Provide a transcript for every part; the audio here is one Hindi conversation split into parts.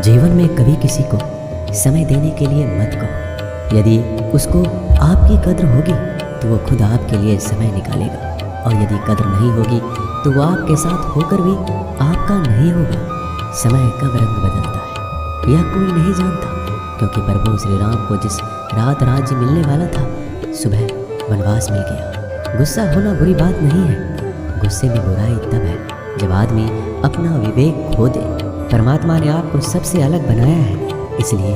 जीवन में कभी किसी को समय देने के लिए मत कहो। यदि उसको आपकी कद्र होगी तो वो खुद आपके लिए समय निकालेगा, और यदि कद्र नहीं होगी तो वो आपके साथ होकर भी आपका नहीं होगा। समय कब रंग बदलता है यह कोई नहीं जानता, क्योंकि प्रभु श्री राम को जिस रात राज्य मिलने वाला था, सुबह वनवास मिल गया। गुस्सा होना बुरी बात नहीं है, गुस्से में बुराई तब है जब आदमी अपना विवेक खो दे। परमात्मा ने आपको सबसे अलग बनाया है, इसलिए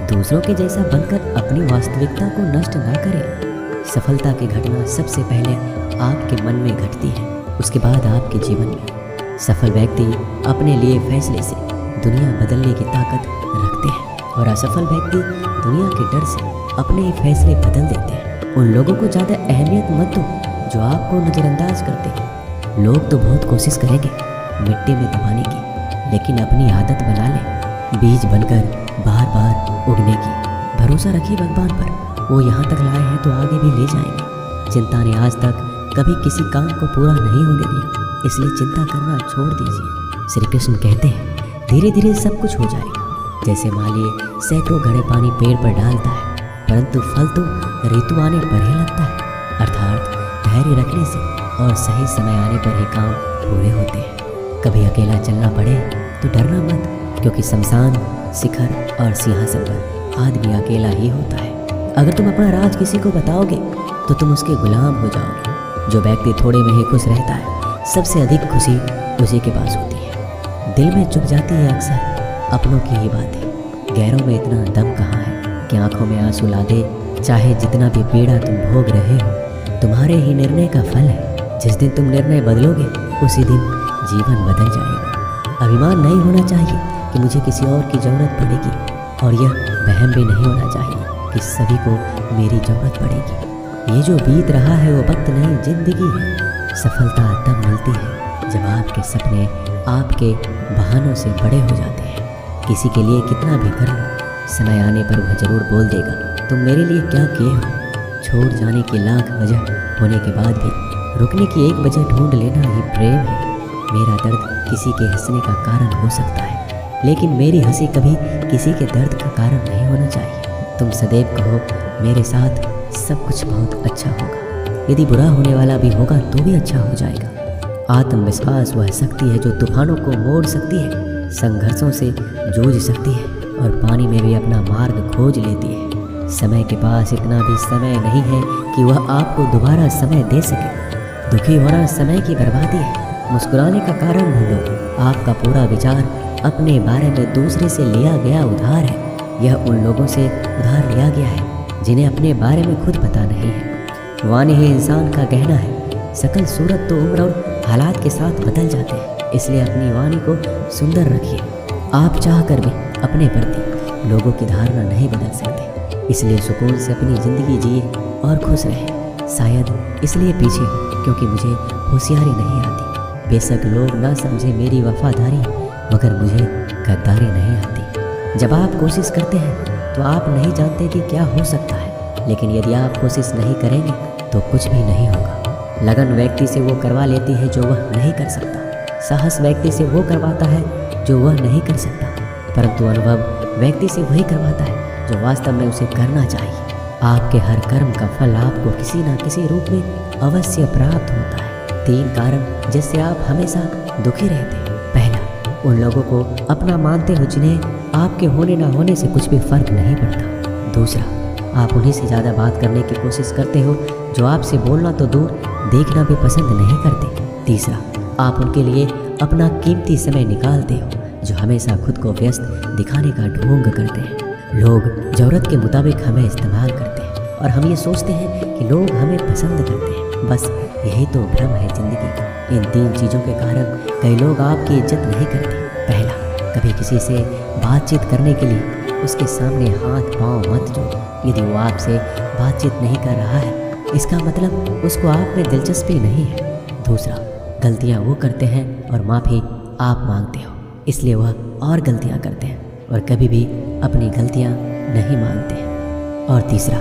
दूसरों के जैसा बनकर अपनी वास्तविकता को नष्ट ना करें। सफलता की घटना सबसे पहले आपके मन में घटती है, उसके बाद आपके जीवन में। सफल व्यक्ति अपने लिए फैसले से दुनिया बदलने की ताकत रखते हैं, और असफल व्यक्ति दुनिया के डर से अपने ही फैसले बदल देते हैं। उन लोगों को ज़्यादा अहमियत मत दो जो आपको नज़रअंदाज करते हैं। लोग तो बहुत कोशिश करेंगे मिट्टी में दबाने की, लेकिन अपनी आदत बना लें बीज बनकर बार बार उगने की। भरोसा रखिए भगवान पर, वो यहाँ तक लाए हैं तो आगे भी ले जाएंगे। चिंता ने आज तक कभी किसी काम को पूरा नहीं होने दिया, इसलिए चिंता करना छोड़ दीजिए। श्री कृष्ण कहते हैं धीरे धीरे सब कुछ हो जाएगा। जैसे माली सैकड़ों घड़े पानी पेड़ पर डालता है, परंतु फल तो ऋतु आने पर ही लगता है। अर्थात धैर्य रखने से और सही समय आने पर ही काम पूरे होते हैं। कभी अकेला चलना पड़े तो डरना मत, क्योंकि शमशान, शिखर और सिंहासन पर आदमी अकेला ही होता है। अगर तुम अपना राज किसी को बताओगे तो तुम उसके गुलाम हो जाओगे। जो व्यक्ति थोड़े में ही खुश रहता है, सबसे अधिक खुशी उसी के पास होती है। दिल में चुप जाती है अक्सर अपनों की ही बातें। गैरों में इतना दम कहाँ है कि आंखों में आंसू ला दे। चाहे जितना भी पीड़ा तुम भोग रहे हो, तुम्हारे ही निर्णय का फल है। जिस दिन तुम निर्णय बदलोगे उसी दिन जीवन बदल जाएगा। अभिमान नहीं होना चाहिए कि मुझे किसी और की ज़रूरत पड़ेगी, और यह वहम भी नहीं होना चाहिए कि सभी को मेरी ज़रूरत पड़ेगी। ये जो बीत रहा है वो वक्त नहीं, जिंदगी है। सफलता तब मिलती है जब आपके सपने आपके बहानों से बड़े हो जाते हैं। किसी के लिए कितना भी कर लो, समय आने पर वह ज़रूर बोल देगा तुम मेरे लिए क्या किए हो। छोड़ जाने की लाख वजह होने के बाद भी रुकने की एक वजह ढूंढ लेना ही प्रेम है। मेरा दर्द किसी के हंसने का कारण हो सकता है, लेकिन मेरी हंसी कभी किसी के दर्द का कारण नहीं होना चाहिए। तुम सदैव कहो मेरे साथ सब कुछ बहुत अच्छा होगा। यदि बुरा होने वाला भी होगा तो भी अच्छा हो जाएगा। आत्मविश्वास वह शक्ति है जो तूफानों को मोड़ सकती है, संघर्षों से जूझ सकती है, और पानी में भी अपना मार्ग खोज लेती है। समय के पास इतना भी समय नहीं है कि वह आपको दोबारा समय दे सके। दुखी होना समय की बर्बादी है। मुस्कुराने का कारण ढूंढो। आपका पूरा विचार अपने बारे में दूसरे से लिया गया उधार है। यह उन लोगों से उधार लिया गया है जिन्हें अपने बारे में खुद पता नहीं है। वाणी ही इंसान का गहना है। सकल सूरत तो उम्र और हालात के साथ बदल जाते हैं, इसलिए अपनी वाणी को सुंदर रखिए। आप चाह कर भी अपने प्रति लोगों की धारणा नहीं बदल सकते, इसलिए सुकून से अपनी ज़िंदगी जिए और खुश रहें। शायद इसलिए पीछे हो क्योंकि मुझे होशियारी नहीं आती। बेशक लोग ना समझे मेरी वफादारी, मगर मुझे गद्दारी नहीं आती। जब आप कोशिश करते हैं तो आप नहीं जानते कि क्या हो सकता है, लेकिन यदि आप कोशिश नहीं करेंगे तो कुछ भी नहीं होगा। लगन व्यक्ति से वो करवा लेती है जो वह नहीं कर सकता। साहस व्यक्ति से वो करवाता है जो वह नहीं कर सकता, परंतु अनुभव व्यक्ति से वही करवाता है जो वास्तव में उसे करना चाहिए। आपके हर कर्म का फल आपको किसी न किसी रूप में अवश्य प्राप्त होता है। 3 कारण जिससे आप हमेशा दुखी रहते हैं। पहला, उन लोगों को अपना मानते हो जिन्हें आपके होने ना होने से कुछ भी फर्क नहीं पड़ता। दूसरा, आप उन्हीं से ज़्यादा बात करने की कोशिश करते हो जो आपसे बोलना तो दूर देखना भी पसंद नहीं करते। तीसरा, आप उनके लिए अपना कीमती समय निकालते हो जो हमेशा खुद को व्यस्त दिखाने का ढोंग करते हैं। लोग ज़रूरत के मुताबिक हमें इस्तेमाल करते हैं और हम ये सोचते हैं कि लोग हमें पसंद करते हैं। बस यही तो भ्रम है ज़िंदगी का। इन 3 चीज़ों के कारण कई लोग आपकी इज्जत नहीं करते। पहला, कभी किसी से बातचीत करने के लिए उसके सामने हाथ पांव मत जोड़ो। यदि वो आपसे बातचीत नहीं कर रहा है, इसका मतलब उसको आप में दिलचस्पी नहीं है। दूसरा, गलतियाँ वो करते हैं और माफ़ी आप मांगते हो, इसलिए वह और गलतियाँ करते हैं और कभी भी अपनी गलतियाँ नहीं मानते हैं। और तीसरा,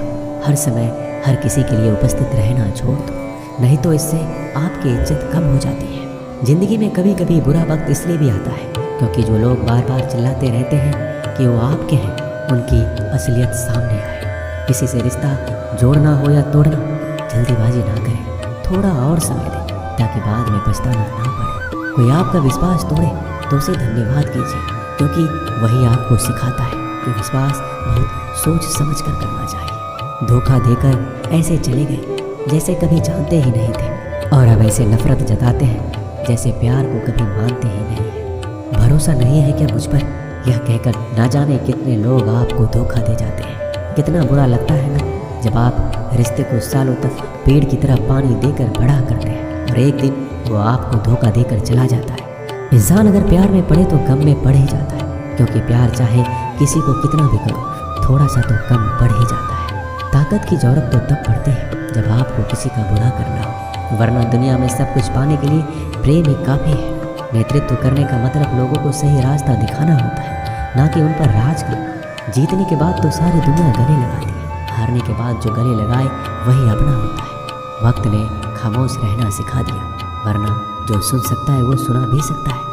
हर समय हर किसी के लिए उपस्थित रहना छोड़ दो, नहीं तो इससे आपकी इज्जत कम हो जाती है। ज़िंदगी में कभी कभी बुरा वक्त इसलिए भी आता है क्योंकि जो लोग बार बार चिल्लाते रहते हैं कि वो आपके हैं, उनकी असलियत सामने आए। किसी से रिश्ता जोड़ना हो या तोड़ना, जल्दीबाजी ना करें, थोड़ा और समय दें ताकि बाद में पछताना ना पड़े। कोई आपका विश्वास तोड़े तो उसे धन्यवाद कीजिए, क्योंकि वही आपको सिखाता है कि विश्वास बहुत सोच समझ कर करना चाहिए। धोखा देकर ऐसे चले गए जैसे कभी जानते ही नहीं थे, और अब ऐसे नफरत जताते हैं जैसे प्यार को कभी मानते ही नहीं है। भरोसा नहीं है क्या मुझ पर, यह कहकर ना जाने कितने लोग आपको धोखा दे जाते हैं। कितना बुरा लगता है ना जब आप रिश्ते को सालों तक पेड़ की तरह पानी देकर बड़ा करते हैं और एक दिन वो आपको धोखा देकर चला जाता है। इंसान अगर प्यार में पड़े तो गम में पड़ ही जाता है, क्योंकि प्यार चाहे किसी को कितना भी करो, थोड़ा सा तो कम पड़ ही जाता है। ताकत की जरूरत तो तब पड़ती है जब आपको किसी का बुरा करना हो, वरना दुनिया में सब कुछ पाने के लिए प्रेम ही काफ़ी है। नेतृत्व करने का मतलब लोगों को सही रास्ता दिखाना होता है, ना कि उन पर राज करना। जीतने के बाद तो सारी दुनिया गले लगाती है, हारने के बाद जो गले लगाए वही अपना होता है। वक्त ने खामोश रहना सिखा दिया, वरना जो सुन सकता है वो सुना भी सकता है।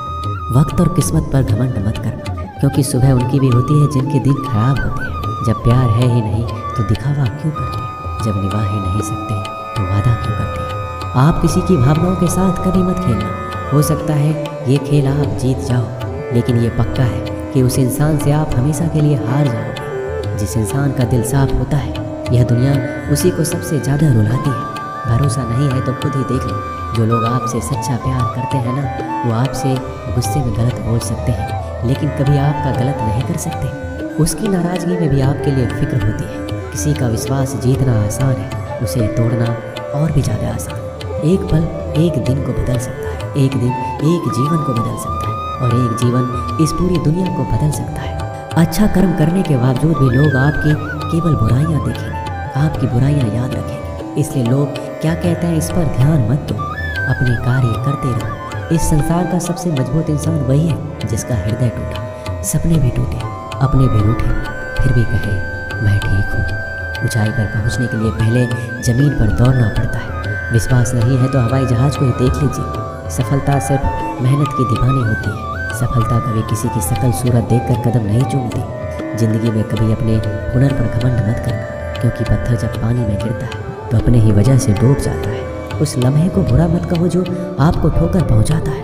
वक्त और किस्मत पर घमंड मत करना, क्योंकि सुबह उनकी भी होती है जिनके दिन खराब होते हैं। जब प्यार है ही नहीं तो दिखावा क्यों करते हैं? जब निभा ही नहीं सकते तो वादा क्यों करते हैं? आप किसी की भावनाओं के साथ कभी मत खेलना। हो सकता है ये खेल आप जीत जाओ, लेकिन ये पक्का है कि उस इंसान से आप हमेशा के लिए हार जाओगे। जिस इंसान का दिल साफ होता है, यह दुनिया उसी को सबसे ज़्यादा रुलाती है। भरोसा नहीं है तो खुद ही देख लो। जो लोग आपसे सच्चा प्यार करते हैं ना, वो आपसे गुस्से में गलत बोल सकते हैं, लेकिन कभी आपका गलत नहीं कर सकते। उसकी नाराज़गी में भी आपके लिए फिक्र होती है। किसी का विश्वास जीतना आसान है, उसे तोड़ना और भी ज़्यादा आसान। एक पल एक दिन को बदल सकता है, एक दिन एक जीवन को बदल सकता है, और एक जीवन इस पूरी दुनिया को बदल सकता है। अच्छा कर्म करने के बावजूद भी लोग आपकी केवल बुराइयां देखेंगे, आपकी बुराइयां याद रखेंगे। इसलिए लोग क्या कहते हैं इस पर ध्यान मत दो, अपने कार्य करते रहो। इस संसार का सबसे मजबूत इंसान वही है जिसका हृदय टूटा, सपने भी टूटे, अपने भी रूठे, फिर भी कहे मैं ठीक हूँ। ऊंचाई पर पहुँचने के लिए पहले जमीन पर दौड़ना पड़ता है। विश्वास नहीं है तो हवाई जहाज को ही देख लीजिए। सफलता सिर्फ मेहनत की दीवानी होती है। सफलता कभी किसी की शकल सूरत देखकर कदम नहीं चूमती। जिंदगी में कभी अपने हुनर पर घमंड मत करना, क्योंकि पत्थर जब पानी में गिरता है तो अपने ही वजह से डूब जाता है। उस लम्हे को बुरा मत कहो जो आपको ठोकर पहुंचाता है,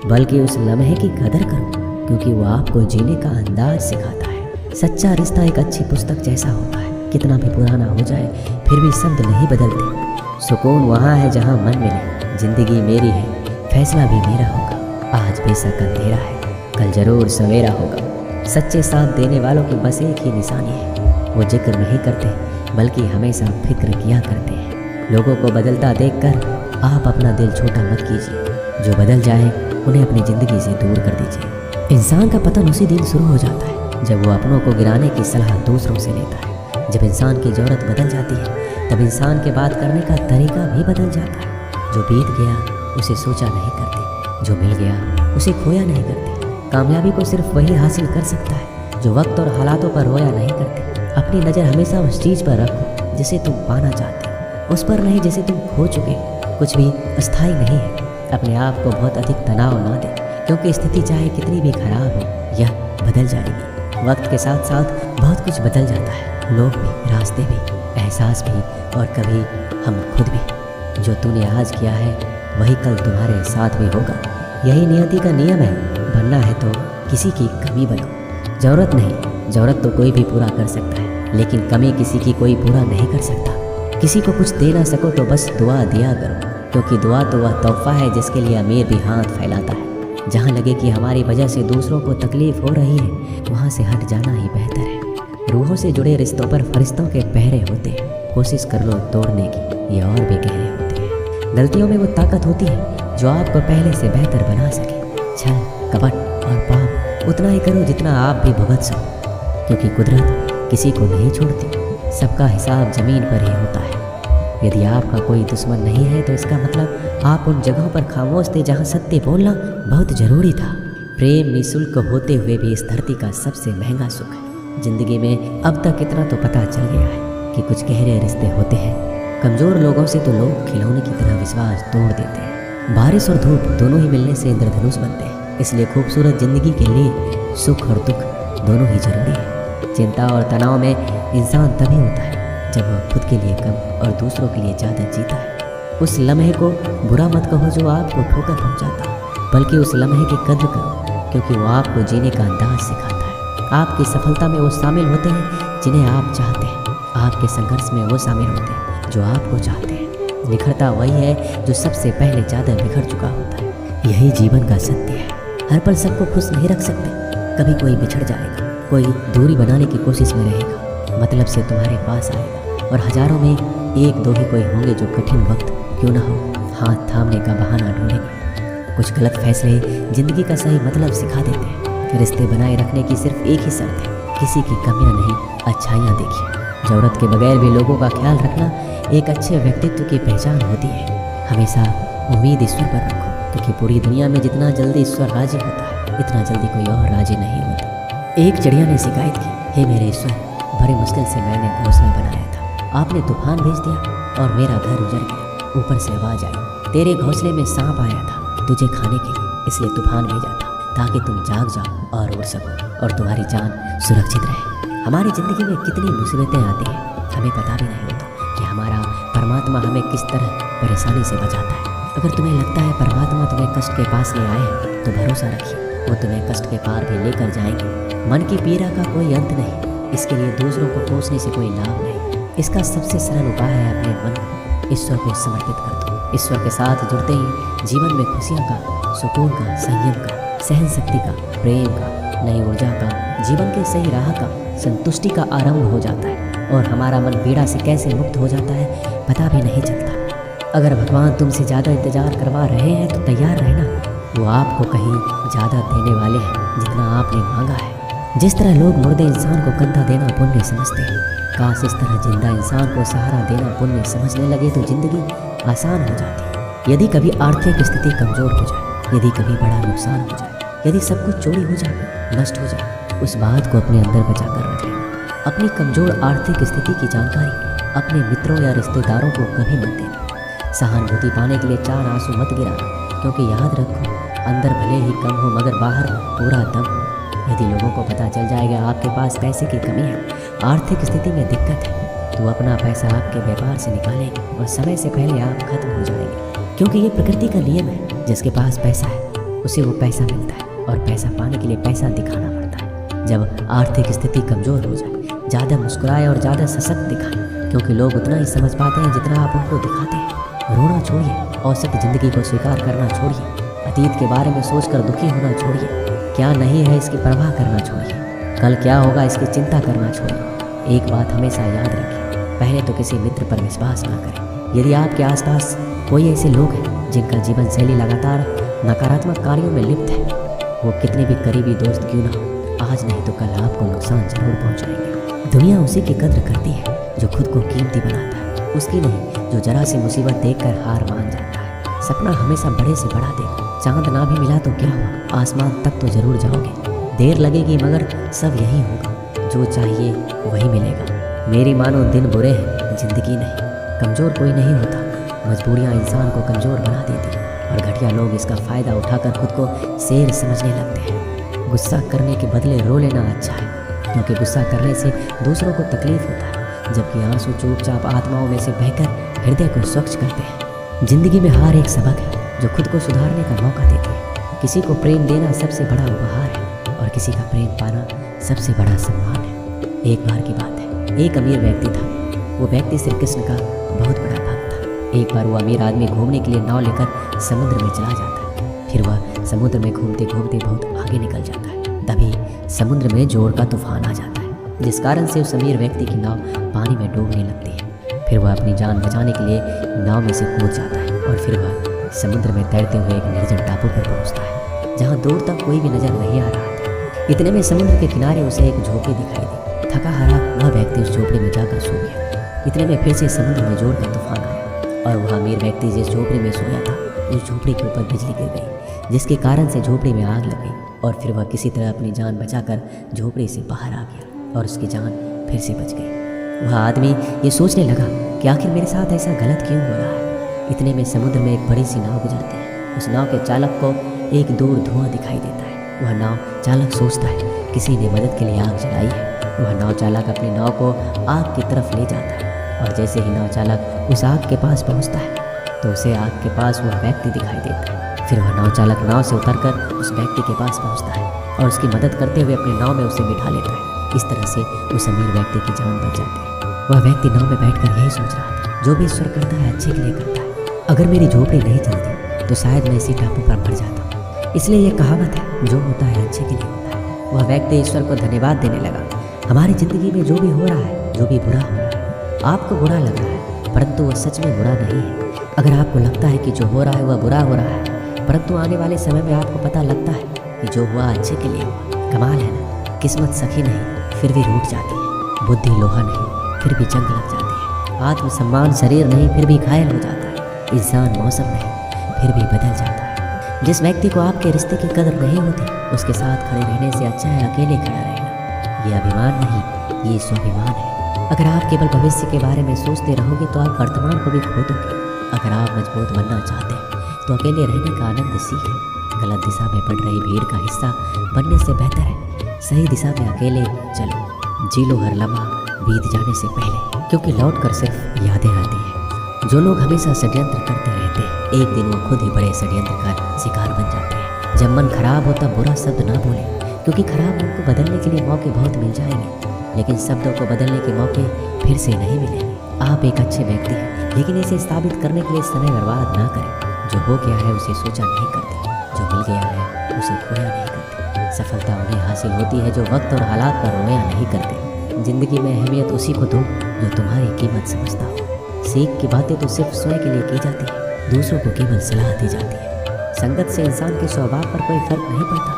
बल्कि उस लम्हे की कदर करो, क्योंकि वो आपको जीने का अंदाज सिखाता है। सच्चा रिश्ता एक अच्छी पुस्तक जैसा होता है, कितना भी पुराना हो जाए फिर भी शब्द नहीं बदलते। सुकून वहाँ है जहाँ मन मिले। जिंदगी मेरी है, फैसला भी मेरा होगा। आज बेशक अंधेरा है, कल जरूर सवेरा होगा। सच्चे साथ देने वालों की बस एक ही निशानी है, वो जिक्र नहीं करते बल्कि हमेशा फिक्र किया करते हैं। लोगों को बदलता देखकर आप अपना दिल छोटा मत कीजिए। जो बदल जाए उन्हें अपनी ज़िंदगी से दूर कर दीजिए। इंसान का पतन उसी दिन शुरू हो जाता है जब वो अपनों को गिराने की सलाह दूसरों से लेता है। जब इंसान की ज़रूरत बदल जाती है तब इंसान के बात करने का तरीका भी बदल जाता है। जो बीत गया उसे सोचा नहीं करते, जो मिल गया उसे खोया नहीं करते। कामयाबी को सिर्फ वही हासिल कर सकता है जो वक्त और हालातों पर रोया नहीं करते। अपनी नज़र हमेशा उस चीज़ पर रखो जिसे तुम पाना चाहते हो, उस पर नहीं जिसे तुम खो चुके हो। कुछ भी अस्थायी नहीं है। अपने आप को बहुत अधिक तनाव ना दे, क्योंकि स्थिति चाहे कितनी भी खराब हो यह बदल जाएगी। वक्त के साथ साथ बहुत कुछ बदल जाता है, लोग भी, रास्ते भी, एहसास भी, और कभी हम खुद भी। जो तूने आज किया है वही कल तुम्हारे साथ भी होगा। यही नियति का नियम है। बनना है तो किसी की कमी बनो। ज़रूरत नहीं, ज़रूरत तो कोई भी पूरा कर सकता है, लेकिन कमी किसी की कोई पूरा नहीं कर सकता। किसी को कुछ दे ना सको तो बस दुआ दिया करो, क्योंकि दुआ तो वह तोहफा है जिसके लिए अमीर भी हाथ फैलाता है। जहाँ लगे कि हमारी वजह से दूसरों को तकलीफ हो रही है, वहाँ से हट जाना ही बेहतर है। रूहों से जुड़े रिश्तों पर फरिश्तों के पहरे होते हैं। कोशिश कर लो तोड़ने की, ये और भी गहरे होते हैं। गलतियों में वो ताकत होती है जो आपको पहले से बेहतर बना सके। छल, कपट और पाप उतना ही करो जितना आप भी भुगत सको, क्योंकि कुदरत किसी को नहीं छोड़ती। सबका हिसाब ज़मीन पर ही होता है। यदि आपका कोई दुश्मन नहीं है तो इसका मतलब आप उन जगहों पर खामोश थे जहाँ सत्य बोलना बहुत ज़रूरी था। प्रेम निःशुल्क होते हुए भी इस धरती का सबसे महंगा सुख है। जिंदगी में अब तक इतना तो पता चल गया है कि कुछ गहरे रिश्ते होते हैं। कमज़ोर लोगों से तो लोग खिलौने की तरह विश्वास तोड़ देते हैं। बारिश और धूप दोनों ही मिलने से इंद्रधनुष बनते हैं, इसलिए खूबसूरत ज़िंदगी के लिए सुख और दुख दोनों ही जरूरी है। चिंता और तनाव में इंसान तभी होता है जब वह खुद के लिए कम और दूसरों के लिए ज़्यादा जीता है। उस लम्हे को बुरा मत कहो जो आपको ठोकर पहुंचाता है, बल्कि उस लम्हे की कद्र करो क्योंकि वो आपको जीने का अंदाज सिखाता है। आपकी सफलता में वो शामिल होते हैं जिन्हें आप चाहते हैं, आपके संघर्ष में वो शामिल होते हैं जो आपको चाहते हैं। निखरता वही है जो सबसे पहले ज़्यादा बिखर चुका होता है। यही जीवन का सत्य है। हर पल सबको खुश नहीं रख सकते, कभी कोई बिछड़ जाएगा, कोई दूरी बनाने की कोशिश में रहेगा, मतलब से तुम्हारे पास आएगा, और हजारों में एक दो ही कोई होंगे जो कठिन वक्त क्यों ना हो हाथ थामने का बहाना ढूंढेंगे। कुछ गलत फैसले ज़िंदगी का सही मतलब सिखा देते हैं। रिश्ते बनाए रखने की सिर्फ एक ही शर्त है, किसी की कमियां नहीं, अच्छाइयाँ देखिए। ज़रूरत के बगैर भी लोगों का ख्याल रखना एक अच्छे व्यक्तित्व की पहचान होती है। हमेशा उम्मीद ईश्वर पर रखो, क्योंकि पूरी दुनिया में जितना जल्दी ईश्वर राजी होता है, इतना जल्दी कोई और राजी नहीं होता। एक चिड़िया ने शिकायत की, हे मेरे ईश्वर, बड़े मुश्किल से मैंने घोंसला बनाया था, आपने तूफान भेज दिया और मेरा घर उजड़ गया। ऊपर से आवाज़ आई, तेरे घोंसले में सांप आया था तुझे खाने के लिए, इसलिए तूफान भेजा था ताकि तुम जाग जाओ और उड़ सको और तुम्हारी जान सुरक्षित रहे। हमारी ज़िंदगी में कितनी मुसीबतें आती हैं, हमें पता भी नहीं होता कि हमारा परमात्मा हमें किस तरह परेशानी से बचाता है। अगर तुम्हें लगता है परमात्मा तुम्हें कष्ट के पास ले आए हैं, तो भरोसा रखिए, वो तुम्हें कष्ट के पार भी लेकर जाएंगे। मन की पीड़ा का कोई अंत नहीं, इसके लिए दूसरों को कोसने से कोई लाभ नहीं। इसका सबसे सरल उपाय है अपने मन को ईश्वर को समर्पित कर दो। ईश्वर के साथ जुड़ते ही जीवन में खुशियों का, सुकून का, संयम का, सहन शक्ति का, प्रेम का, नई ऊर्जा का, जीवन के सही राह का, संतुष्टि का आरंभ हो जाता है और हमारा मन पीड़ा से कैसे मुक्त हो जाता है पता भी नहीं चलता। अगर भगवान तुमसे ज़्यादा इंतजार करवा रहे हैं तो तैयार रहना, वो आपको कहीं ज़्यादा देने वाले हैं जितना आपने मांगा है। जिस तरह लोग मुर्दे इंसान को कंधा देना पुण्य समझते हैं, काश इस तरह जिंदा इंसान को सहारा देना पुण्य समझने लगे तो जिंदगी आसान हो जाती है। यदि कभी आर्थिक स्थिति कमज़ोर हो जाए, यदि कभी बड़ा नुकसान हो जाए, यदि सब कुछ चोरी हो जाए, नष्ट हो जाए, उस बात को अपने अंदर बचा कर रख लेना। अपनी कमज़ोर आर्थिक स्थिति की जानकारी अपने मित्रों या रिश्तेदारों को कभी मत देना। सहानुभूति पाने के लिए 4 आंसू मत गिराना, क्योंकि याद रखो, अंदर भले ही कम हो मगर बाहर पूरा दम हो। यदि लोगों को पता चल जाएगा आपके पास पैसे की कमी है, आर्थिक स्थिति में दिक्कत है, तो अपना पैसा आपके व्यापार से निकालेंगे और समय से पहले आप खत्म हो जाएंगे। क्योंकि ये प्रकृति का नियम है, जिसके पास पैसा है उसे वो पैसा मिलता है, और पैसा पाने के लिए पैसा दिखाना पड़ता है। जब आर्थिक स्थिति कमज़ोर हो जाए, ज़्यादा मुस्कुराए और ज़्यादा सशक्त दिखाएं, क्योंकि लोग उतना ही समझ पाते हैं जितना आप उनको दिखाते हैं। रोना छोड़िए, औसत ज़िंदगी को स्वीकार करना छोड़िए, अतीत के बारे में सोचकर दुखी होना छोड़िए, क्या नहीं है इसकी परवाह करना छोड़िए, कल क्या होगा इसकी चिंता करना छोड़िए। एक बात हमेशा याद रखिए, पहले तो किसी मित्र पर विश्वास ना करें। यदि आपके आसपास कोई ऐसे लोग हैं जिनका जीवन शैली लगातार नकारात्मक कार्यों में लिप्त है, वो कितने भी करीबी दोस्त क्यों ना हो, आज नहीं तो कल आपको नुकसान जरूर पहुंचाएंगे। दुनिया उसी की कद्र करती है जो खुद को कीमती बनाता है, उसकी नहीं जो जरा सी मुसीबत देखकर हार मान जाता है। सपना हमेशा बड़े से बड़ा देखो, चांद ना भी मिला तो क्या हुआ, आसमान तक तो जरूर जाओगे। देर लगेगी मगर सब यही होगा, जो चाहिए वही मिलेगा। मेरी मानो दिन बुरे हैं, जिंदगी नहीं। कमज़ोर कोई नहीं होता, मजबूरियाँ इंसान को कमज़ोर बना देती हैं, और घटिया लोग इसका फ़ायदा उठाकर खुद को शेर समझने लगते हैं। गुस्सा करने के बदले रो लेना अच्छा है, क्योंकि गुस्सा करने से दूसरों को तकलीफ होता है, जबकि आंसू चुपचाप आत्माओं में से बहकर हृदय को स्वच्छ करते हैं। जिंदगी में हार एक सबक है जो खुद को सुधारने का मौका देती है। किसी को प्रेम देना सबसे बड़ा उपहार है, और किसी का प्रेम पाना सबसे बड़ा सम्मान है। एक बार की बात है, एक अमीर व्यक्ति था। वो व्यक्ति श्री कृष्ण का बहुत बड़ा भक्त था। एक बार वो अमीर आदमी घूमने के लिए नाव लेकर समुद्र में चला जाता है। फिर वह समुद्र में घूमते घूमते बहुत आगे निकल जाता है। तभी समुद्र में जोर का तूफान आ जाता है, जिस कारण से उस अमीर व्यक्ति की नाव पानी में डूबने लगती है। फिर वह अपनी जान बचाने के लिए नाव में से कूद जाता है, और फिर वह समुद्र में तैरते हुए एक निर्जन टापू पर पहुंचता है, जहां दूर तक कोई भी नजर नहीं आ रहा था। इतने में समुद्र के किनारे उसे एक झोपड़ी दिखाई दी। थका हारा वह व्यक्ति उस झोपड़ी में जाकर सो गया। इतने में फिर से समुद्र में जोर का तूफान आया, और वह अमीर व्यक्ति जिस झोपड़ी में सोया था, उस झोपड़ी के ऊपर बिजली गिर गई, जिसके कारण से झोपड़ी में आग लग गई। और फिर वह किसी तरह अपनी जान बचाकर झोपड़ी से बाहर आ गया, और उसकी जान फिर से बच गई। वह आदमी ये सोचने लगा कि आखिर मेरे साथ ऐसा गलत क्यों हो रहा है। इतने में समुद्र में एक बड़ी सी नाव गुजरती है। उस नाव के चालक को एक दूर धुआं दिखाई देता है। वह नाव चालक सोचता है किसी ने मदद के लिए आग जलाई है। वह नाव चालक अपनी नाव को आग की तरफ ले जाता है और जैसे ही नाव चालक उस आग के पास पहुंचता है तो उसे आग के पास वह व्यक्ति दिखाई देता है। फिर वह नाव चालक नाव से उतरकर उस व्यक्ति के पास पहुंचता है और उसकी मदद करते हुए अपनी नाव में उसे बिठा लेता है। इस तरह से उस अमीर व्यक्ति की जान बच जाती है। वह व्यक्ति नाव में बैठकर यही सोच रहा था, जो भी ईश्वर करता है अच्छे के लिए करता है। अगर मेरी झोपड़ी नहीं चलती तो शायद मैं इसी टापू पर मर जाता। इसलिए यह कहावत है, जो होता है अच्छे के लिए होता है। वह व्यक्ति ईश्वर को धन्यवाद देने लगा। हमारी ज़िंदगी में जो भी हो रहा है, जो भी बुरा हो रहा है, आपको बुरा लग रहा है परंतु वह सच में बुरा नहीं है। अगर आपको लगता है कि जो हो रहा है वह बुरा हो रहा है परंतु आने वाले समय में आपको पता लगता है कि जो हुआ अच्छे के लिए हुआ। कमाल है ना, किस्मत सखी नहीं फिर भी रूठ जाती है, बुद्धि लोहा नहीं फिर भी जंग लग जाती है, आत्मसम्मान शरीर नहीं फिर भी घायल हो जाता है, इंसान मौसम नहीं फिर भी बदल जाता है। जिस व्यक्ति को आपके रिश्ते की कदर नहीं होती उसके साथ खड़े रहने से अच्छा है अकेले खड़ा रहना। ये अभिमान नहीं, ये स्वाभिमान है। अगर आप केवल भविष्य के बारे में सोचते रहोगे तो आप वर्तमान को भी खो दोगे। अगर आप मजबूत बनना चाहते हैं तो अकेले रहने का आनंद सीखें। गलत दिशा में बढ़ रही भीड़ का हिस्सा बनने से बेहतर है सही दिशा में अकेले चलो। जी लो हर लम्हा बीत जाने से पहले, क्योंकि लौट कर सिर्फ यादें आती हैं। जो लोग हमेशा षड्यंत्र करते रहते हैं एक दिन वो खुद ही बड़े षड्यंत्र का शिकार बन जाते हैं। जब मन खराब हो तब बुरा शब्द ना बोले, क्योंकि खराब मन को बदलने के लिए मौके बहुत मिल जाएंगे लेकिन शब्दों को बदलने के मौके फिर से नहीं मिलेंगे। आप एक अच्छे व्यक्ति हैं लेकिन इसे साबित करने के लिए समय बर्बाद ना करें। जो हो गया है उसे सोचा नहीं करते, जो मिल गया है उसे खोया नहीं करते। सफलता उन्हें हासिल होती है जो वक्त और हालात पर रोया नहीं करते। जिंदगी में अहमियत उसी को दो जो तुम्हारी कीमत समझता हो। सीख की बातें तो सिर्फ स्वयं के लिए की जाती है, दूसरों को केवल सलाह दी जाती है। संगत से इंसान के स्वभाव पर कोई फर्क नहीं पड़ता,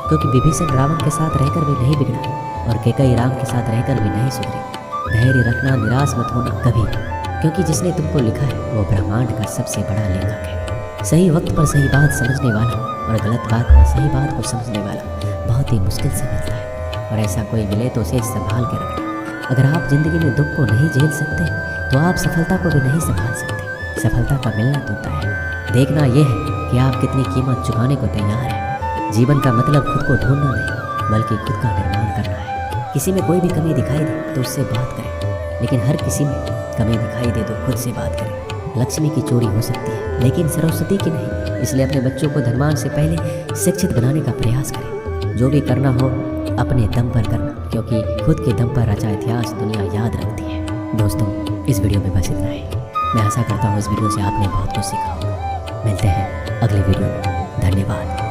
क्योंकि विभीषण रावण के साथ रहकर भी नहीं बिगड़ा और कैकेयी राम के साथ रहकर भी नहीं सुधरी। धैर्य रखना, निराश मत होना कभी, क्योंकि जिसने तुमको लिखा है वो ब्रह्मांड का सबसे बड़ा लेखक है। सही वक्त पर सही बात समझने वाला और गलत बात पर सही बात को समझने वाला बहुत ही मुश्किल से मिलता है, और ऐसा कोई मिले तो उसे संभाल के रखना। अगर आप जिंदगी में दुख को नहीं झेल सकते तो आप सफलता को भी नहीं संभाल सकते। सफलता का मिलना तो तय है, देखना यह है कि आप कितनी कीमत चुकाने को तैयार हैं। जीवन का मतलब खुद को ढूंढना नहीं बल्कि खुद का निर्माण करना है। किसी में कोई भी कमी दिखाई दे तो उससे बात करें, लेकिन हर किसी में कमी दिखाई दे तो खुद से बात करें। लक्ष्मी की चोरी हो सकती है लेकिन सरस्वती की नहीं, इसलिए अपने बच्चों को धनवान से पहले शिक्षित बनाने का प्रयास करें। जो भी करना हो अपने दम पर करना, क्योंकि खुद के दम पर रचा इतिहास दुनिया याद रखती है। दोस्तों, इस वीडियो में बस इतना ही। मैं आशा करता हूँ इस वीडियो से आपने बहुत कुछ सीखा होगा। मिलते हैं अगले वीडियो में। धन्यवाद।